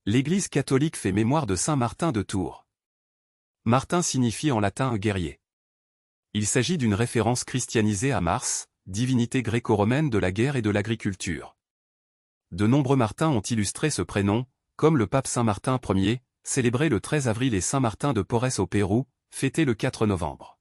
L'Église catholique fait mémoire de saint Martin de Tours. Martin signifie en latin un guerrier. Il s'agit d'une référence christianisée à Mars, divinité gréco-romaine de la guerre et de l'agriculture. De nombreux Martins ont illustré ce prénom, comme le pape Saint Martin Ier, célébré le 13 avril et Saint Martin de Porres au Pérou, fêté le 4 novembre.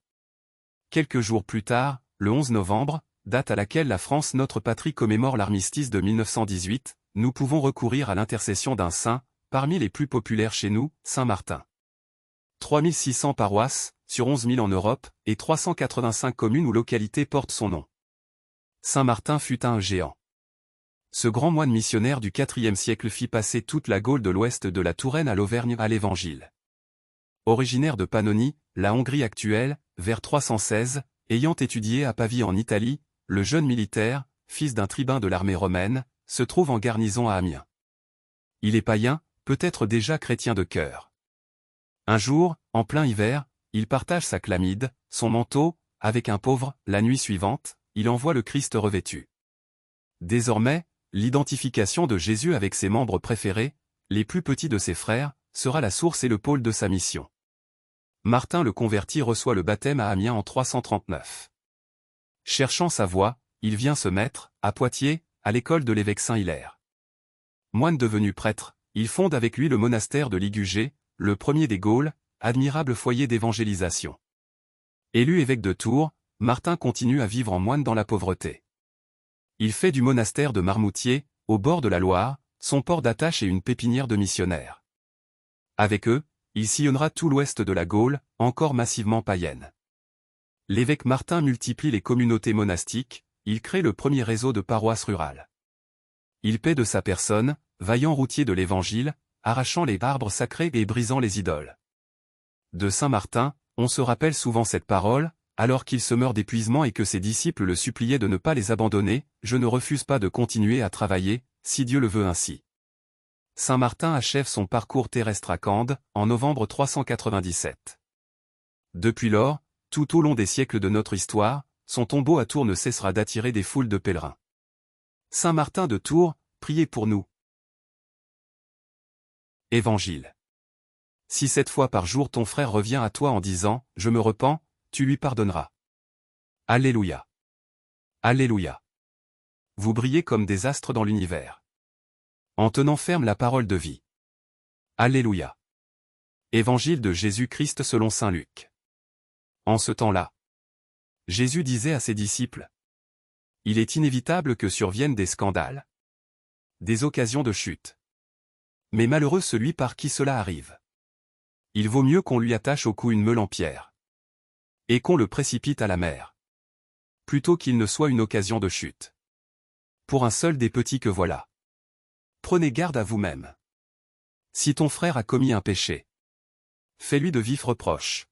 Quelques jours plus tard, le 11 novembre, date à laquelle la France notre patrie commémore l'armistice de 1918, nous pouvons recourir à l'intercession d'un saint, parmi les plus populaires chez nous, Saint Martin. 3600 paroisses, sur 11 000 en Europe, et 385 communes ou localités portent son nom. Saint Martin fut un géant. Ce grand moine missionnaire du IVe siècle fit passer toute la Gaule de l'ouest de la Touraine à l'Auvergne à l'Évangile. Originaire de Pannonie, la Hongrie actuelle, vers 316, ayant étudié à Pavie en Italie, le jeune militaire, fils d'un tribun de l'armée romaine, se trouve en garnison à Amiens. Il est païen, peut-être déjà chrétien de cœur. Un jour, en plein hiver, il partage sa chlamyde, son manteau, avec un pauvre. La nuit suivante, il envoie le Christ revêtu. Désormais, l'identification de Jésus avec ses membres préférés, les plus petits de ses frères, sera la source et le pôle de sa mission. Martin le converti reçoit le baptême à Amiens en 339. Cherchant sa voie, il vient se mettre, à Poitiers, à l'école de l'évêque Saint-Hilaire. Moine devenu prêtre, il fonde avec lui le monastère de Ligugé, le premier des Gaules, admirable foyer d'évangélisation. Élu évêque de Tours, Martin continue à vivre en moine dans la pauvreté. Il fait du monastère de Marmoutier, au bord de la Loire, son port d'attache et une pépinière de missionnaires. Avec eux, il sillonnera tout l'ouest de la Gaule, encore massivement païenne. L'évêque Martin multiplie les communautés monastiques, il crée le premier réseau de paroisses rurales. Il paie de sa personne, vaillant routier de l'Évangile, arrachant les arbres sacrés et brisant les idoles. De Saint Martin, on se rappelle souvent cette parole, alors qu'il se meurt d'épuisement et que ses disciples le suppliaient de ne pas les abandonner, « Je ne refuse pas de continuer à travailler, si Dieu le veut ainsi. » Saint Martin achève son parcours terrestre à Cande, en novembre 397. Depuis lors, tout au long des siècles de notre histoire, son tombeau à Tours ne cessera d'attirer des foules de pèlerins. Saint Martin de Tours, priez pour nous. Évangile. Si 7 fois par jour ton frère revient à toi en disant « Je me repens », tu lui pardonneras. Alléluia. Alléluia. Vous brillez comme des astres dans l'univers. En tenant ferme la parole de vie. Alléluia. Évangile de Jésus-Christ selon saint Luc. En ce temps-là, Jésus disait à ses disciples: Il est inévitable que surviennent des scandales, des occasions de chute. Mais malheureux celui par qui cela arrive. Il vaut mieux qu'on lui attache au cou une meule en pierre, et qu'on le précipite à la mer, plutôt qu'il ne soit une occasion de chute. Pour un seul des petits que voilà. Prenez garde à vous-même. Si ton frère a commis un péché, fais-lui de vifs reproches.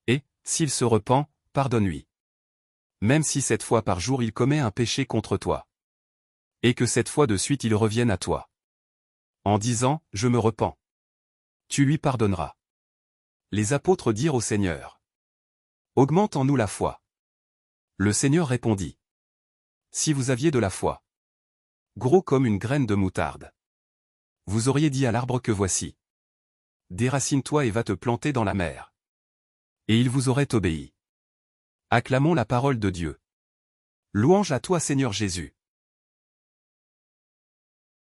Et, s'il se repent, pardonne-lui. Même si 7 fois par jour il commet un péché contre toi. Et que 7 fois de suite il revienne à toi. En disant, je me repens. Tu lui pardonneras. Les apôtres dirent au Seigneur: Augmente en nous la foi. Le Seigneur répondit: Si vous aviez de la foi, gros comme une graine de moutarde, vous auriez dit à l'arbre que voici: Déracine-toi et va te planter dans la mer. Et il vous aurait obéi. Acclamons la parole de Dieu. Louange à toi Seigneur Jésus.